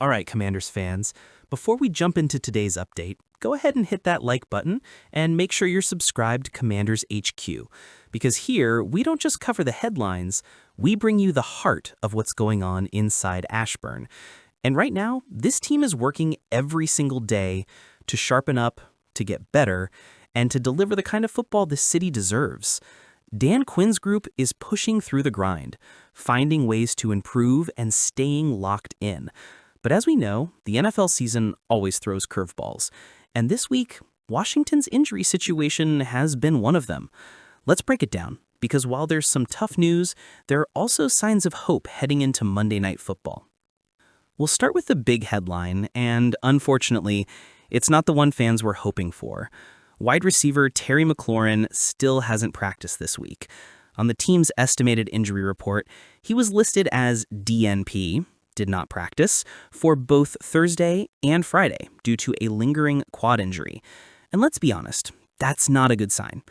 All right, Commanders fans, before we jump into today's update, go ahead and hit that like button and make sure you're subscribed to Commanders HQ, because here we don't just cover the headlines, we bring you the heart of what's going on inside Ashburn. And right now, this team is working every single day to sharpen up, to get better, and to deliver the kind of football this city deserves. Dan Quinn's group is pushing through the grind, finding ways to improve and staying locked in. But as we know, the NFL season always throws curveballs. And this week, Washington's injury situation has been one of them. Let's break it down, because while there's some tough news, there are also signs of hope heading into Monday Night Football. We'll start with the big headline, and unfortunately, it's not the one fans were hoping for. Wide receiver Terry McLaurin still hasn't practiced this week. On the team's estimated injury report, he was listed as DNP, did not practice, for both Thursday and Friday due to a lingering quad injury. And let's be honest, that's not a good sign.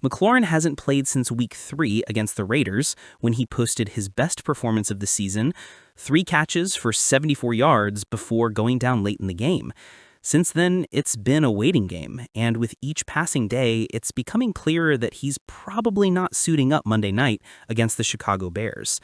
McLaurin hasn't played since Week 3 against the Raiders, when he posted his best performance of the season, 3 catches for 74 yards before going down late in the game. Since then, it's been a waiting game, and with each passing day, it's becoming clearer that he's probably not suiting up Monday night against the Chicago Bears.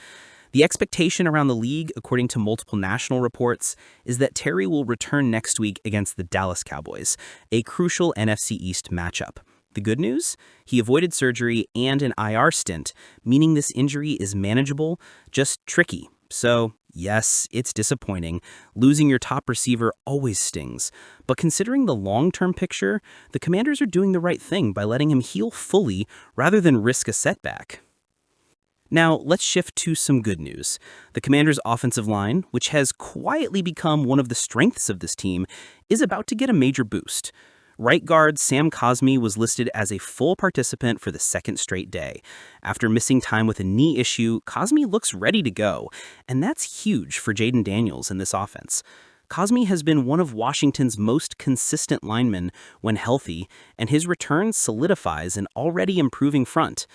The expectation around the league, according to multiple national reports, is that Terry will return next week against the Dallas Cowboys, a crucial NFC East matchup. The good news? He avoided surgery and an IR stint, meaning this injury is manageable, just tricky. So, yes, it's disappointing. Losing your top receiver always stings. But considering the long-term picture, the Commanders are doing the right thing by letting him heal fully rather than risk a setback. Now, let's shift to some good news. The Commanders' offensive line, which has quietly become one of the strengths of this team, is about to get a major boost. Right guard Sam Cosmi was listed as a full participant for the second straight day. After missing time with a knee issue, Cosmi looks ready to go, and that's huge for Jaden Daniels in this offense. Cosmi has been one of Washington's most consistent linemen when healthy, and his return solidifies an already improving front.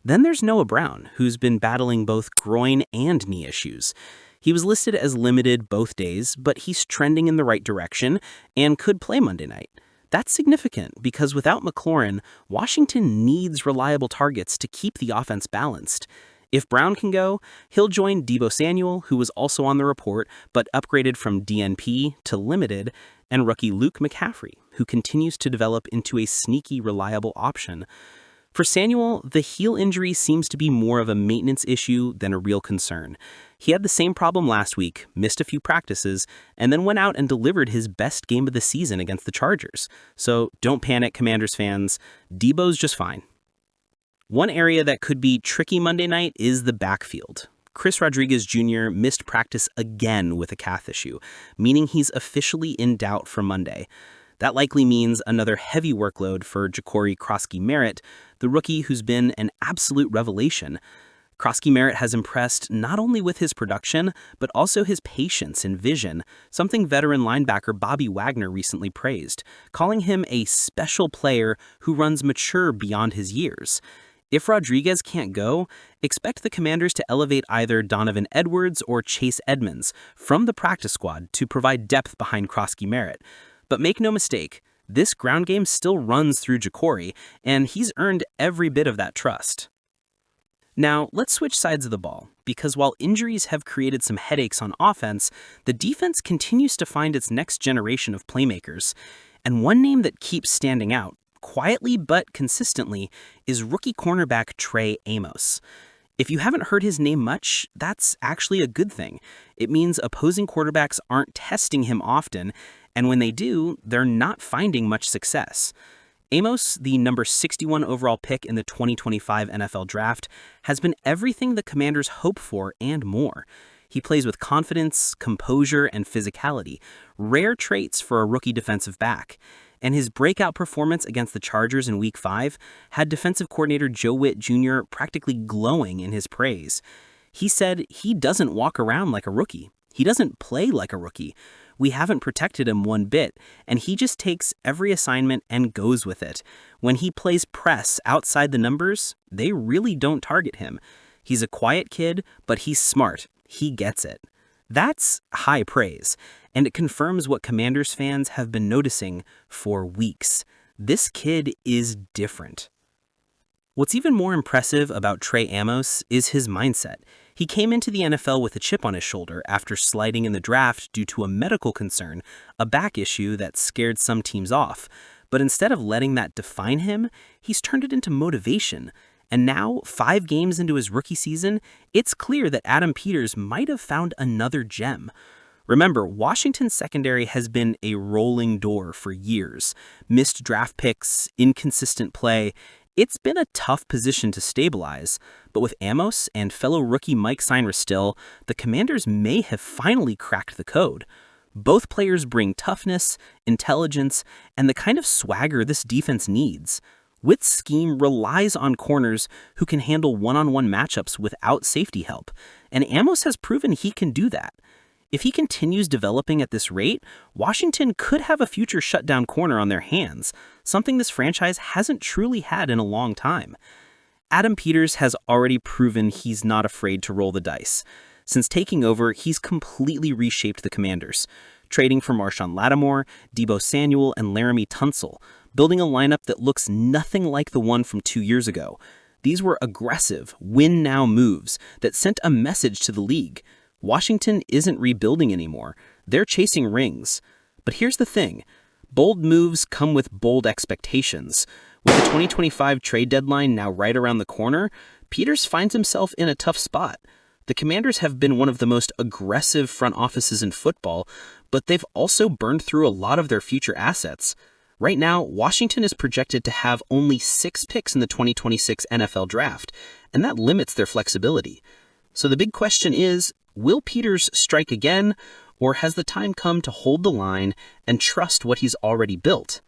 Then there's Noah Brown, who's been battling both groin and knee issues. He was listed as limited both days, but he's trending in the right direction and could play Monday night. That's significant because without McLaurin, Washington needs reliable targets to keep the offense balanced. If Brown can go, he'll join Deebo Samuel, who was also on the report but upgraded from DNP to limited, and rookie Luke McCaffrey, who continues to develop into a sneaky, reliable option. For Samuel, the heel injury seems to be more of a maintenance issue than a real concern. He had the same problem last week, missed a few practices, and then went out and delivered his best game of the season against the Chargers. So don't panic, Commanders fans. Deebo's just fine. One area that could be tricky Monday night is the backfield. Chris Rodriguez Jr. missed practice again with a calf issue, meaning he's officially in doubt for Monday. That likely means another heavy workload for Ja'Cory Krosky-Merritt, the rookie who's been an absolute revelation. Krosky-Merritt has impressed not only with his production, but also his patience and vision, something veteran linebacker Bobby Wagner recently praised, calling him a special player who runs mature beyond his years. If Rodriguez can't go, expect the Commanders to elevate either Donovan Edwards or Chase Edmonds from the practice squad to provide depth behind Krosky-Merritt. But make no mistake, this ground game still runs through Ja'Cory, and he's earned every bit of that trust. Now, let's switch sides of the ball, because while injuries have created some headaches on offense, the defense continues to find its next generation of playmakers. And one name that keeps standing out, quietly but consistently, is rookie cornerback Trey Amos. If you haven't heard his name much, that's actually a good thing. It means opposing quarterbacks aren't testing him often, and when they do, they're not finding much success. Amos, the number 61 overall pick in the 2025 NFL Draft, has been everything the Commanders hope for and more. He plays with confidence, composure, and physicality, rare traits for a rookie defensive back. And his breakout performance against the Chargers in Week 5 had defensive coordinator Joe Witt Jr. practically glowing in his praise. He said he doesn't walk around like a rookie. He doesn't play like a rookie. We haven't protected him one bit, and he just takes every assignment and goes with it. When he plays press outside the numbers, they really don't target him. He's a quiet kid, but he's smart. He gets it. That's high praise, and it confirms what Commanders fans have been noticing for weeks. This kid is different. What's even more impressive about Trey Amos is his mindset. He came into the NFL with a chip on his shoulder after sliding in the draft due to a medical concern, a back issue that scared some teams off. But instead of letting that define him, he's turned it into motivation. And now, 5 games into his rookie season, it's clear that Adam Peters might have found another gem. Remember, Washington's secondary has been a rolling door for years. Missed draft picks, inconsistent play. It's been a tough position to stabilize, but with Amos and fellow rookie Mike Sainristil, the Commanders may have finally cracked the code. Both players bring toughness, intelligence, and the kind of swagger this defense needs. Witt's scheme relies on corners who can handle one-on-one matchups without safety help, and Amos has proven he can do that. If he continues developing at this rate, Washington could have a future shutdown corner on their hands, something this franchise hasn't truly had in a long time. Adam Peters has already proven he's not afraid to roll the dice. Since taking over, he's completely reshaped the Commanders, trading for Marshawn Lattimore, Deebo Samuel, and Laramie Tunsil, building a lineup that looks nothing like the one from 2 years ago. These were aggressive, win-now moves that sent a message to the league. Washington isn't rebuilding anymore. They're chasing rings. But here's the thing. Bold moves come with bold expectations. With the 2025 trade deadline now right around the corner, Peters finds himself in a tough spot. The Commanders have been one of the most aggressive front offices in football, but they've also burned through a lot of their future assets. Right now, Washington is projected to have only 6 picks in the 2026 NFL Draft, and that limits their flexibility. So the big question is, will Peters strike again, or has the time come to hold the line and trust what he's already built?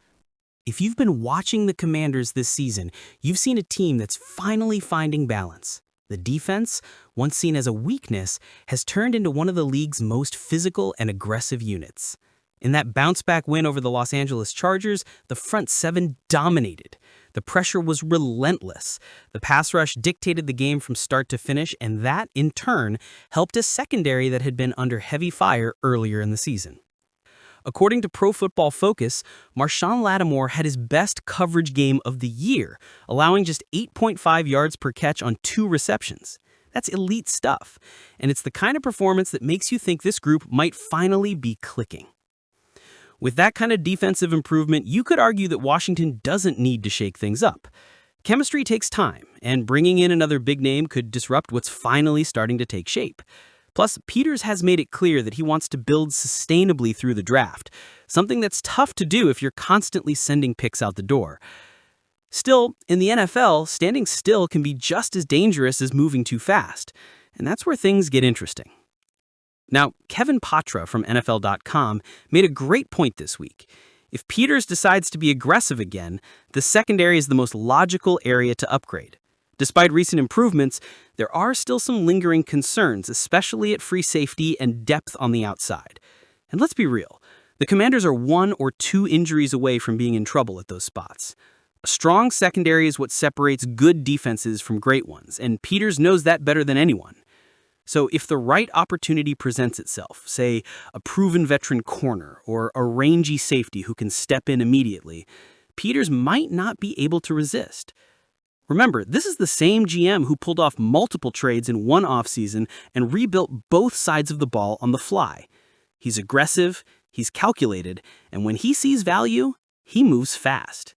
If you've been watching the Commanders this season, you've seen a team that's finally finding balance. The defense, once seen as a weakness, has turned into one of the league's most physical and aggressive units. In that bounce-back win over the Los Angeles Chargers, the front 7 dominated. The pressure was relentless. The pass rush dictated the game from start to finish, and that, in turn, helped a secondary that had been under heavy fire earlier in the season. According to Pro Football Focus, Marshawn Lattimore had his best coverage game of the year, allowing just 8.5 yards per catch on 2 receptions. That's elite stuff, and it's the kind of performance that makes you think this group might finally be clicking. With that kind of defensive improvement, you could argue that Washington doesn't need to shake things up. Chemistry takes time, and bringing in another big name could disrupt what's finally starting to take shape. Plus, Peters has made it clear that he wants to build sustainably through the draft, something that's tough to do if you're constantly sending picks out the door. Still, in the NFL, standing still can be just as dangerous as moving too fast, and that's where things get interesting. Now, Kevin Patra from NFL.com made a great point this week. If Peters decides to be aggressive again, the secondary is the most logical area to upgrade. Despite recent improvements, there are still some lingering concerns, especially at free safety and depth on the outside. And let's be real, the Commanders are 1 or 2 injuries away from being in trouble at those spots. A strong secondary is what separates good defenses from great ones, and Peters knows that better than anyone. So if the right opportunity presents itself, say a proven veteran corner or a rangy safety who can step in immediately, Peters might not be able to resist. Remember, this is the same GM who pulled off multiple trades in one offseason and rebuilt both sides of the ball on the fly. He's aggressive, he's calculated, and when he sees value, he moves fast.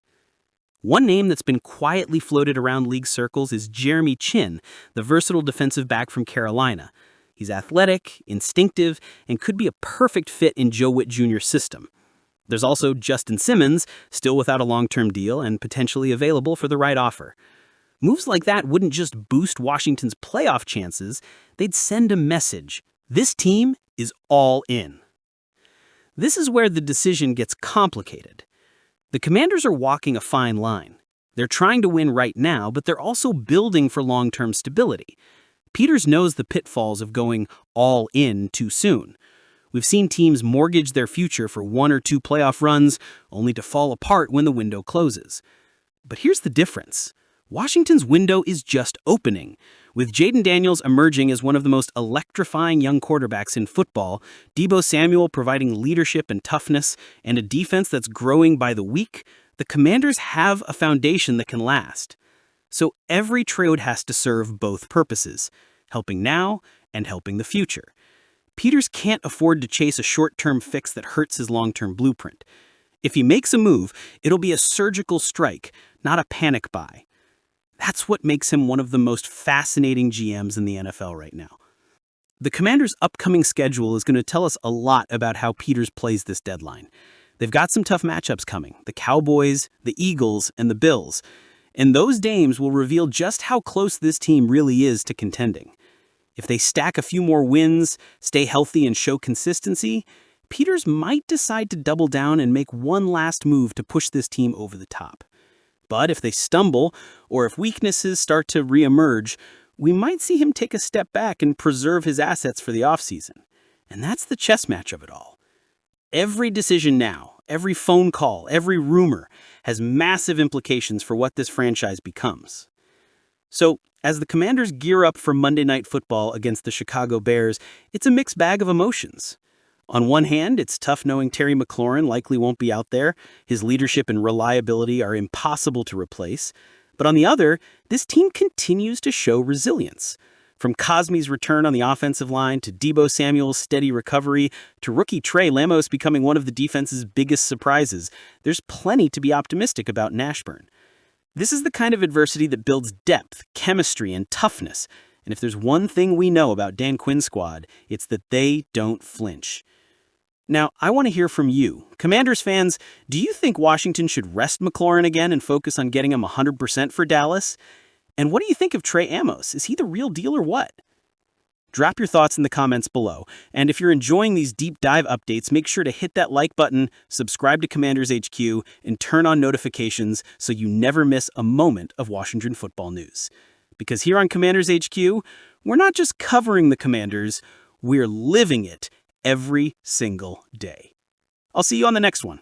One name that's been quietly floated around league circles is Jeremy Chinn, the versatile defensive back from Carolina. He's athletic, instinctive, and could be a perfect fit in Joe Witt Jr.'s system. There's also Justin Simmons, still without a long-term deal and potentially available for the right offer. Moves like that wouldn't just boost Washington's playoff chances, they'd send a message. This team is all in. This is where the decision gets complicated. The Commanders are walking a fine line. They're trying to win right now, but they're also building for long-term stability. Peters knows the pitfalls of going all in too soon. We've seen teams mortgage their future for 1 or 2 playoff runs, only to fall apart when the window closes. But here's the difference. Washington's window is just opening. With Jaden Daniels emerging as one of the most electrifying young quarterbacks in football, Deebo Samuel providing leadership and toughness, and a defense that's growing by the week, the Commanders have a foundation that can last. So every trade has to serve both purposes, helping now and helping the future. Peters can't afford to chase a short-term fix that hurts his long-term blueprint. If he makes a move, it'll be a surgical strike, not a panic buy. That's what makes him one of the most fascinating GMs in the NFL right now. The Commanders' upcoming schedule is going to tell us a lot about how Peters plays this deadline. They've got some tough matchups coming: the Cowboys, the Eagles, and the Bills. And those games will reveal just how close this team really is to contending. If they stack a few more wins, stay healthy, and show consistency, Peters might decide to double down and make one last move to push this team over the top. But if they stumble, or if weaknesses start to reemerge, we might see him take a step back and preserve his assets for the offseason. And that's the chess match of it all. Every decision now, every phone call, every rumor has massive implications for what this franchise becomes. So, as the Commanders gear up for Monday Night Football against the Chicago Bears, it's a mixed bag of emotions. On one hand, it's tough knowing Terry McLaurin likely won't be out there. His leadership and reliability are impossible to replace. But on the other, this team continues to show resilience. From Cosme's return on the offensive line, to Deebo Samuel's steady recovery, to rookie Trey Amos becoming one of the defense's biggest surprises, there's plenty to be optimistic about in Ashburn. This is the kind of adversity that builds depth, chemistry, and toughness. And if there's one thing we know about Dan Quinn's squad, it's that they don't flinch. Now, I want to hear from you. Commanders fans, do you think Washington should rest McLaurin again and focus on getting him 100% for Dallas? And what do you think of Trey Amos? Is he the real deal or what? Drop your thoughts in the comments below. And if you're enjoying these deep dive updates, make sure to hit that like button, subscribe to Commanders HQ, and turn on notifications so you never miss a moment of Washington football news. Because here on Commanders HQ, we're not just covering the Commanders, we're living it every single day. I'll see you on the next one.